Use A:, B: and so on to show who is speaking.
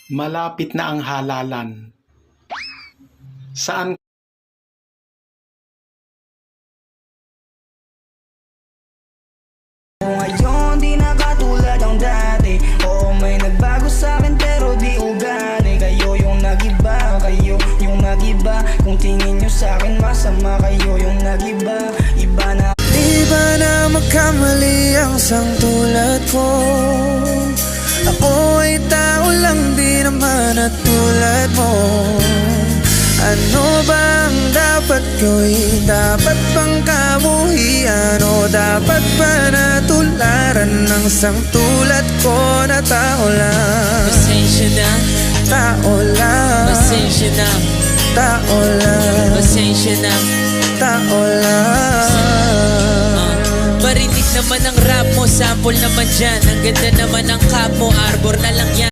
A: Malapit na ang halalan. Saan
B: Ngayon di na katulad ng dati. Oo, may nagbago sa'kin pero di ugali. Kayo yung nagiba, kayo yung nagiba. Kung tingin nyo sa'kin masama, kayo yung nagiba. Iba na.
C: Di ba na magkamali ang sangtulad ko? Ako ay tao lang, di naman at tulad mo. Ano ba ang dapat gawin? Dapat bang kabuhian o dapat ba natularan ng sangtulad ko na tao lang?
D: Pasensya na,
C: Tao lang,
D: pasensya na,
C: tao lang,
D: pasensya na.
C: tao lang.
D: Barinig naman ang rap mo, sample naman dyan. Ang ganda naman ng cap mo, arbor na lang yan.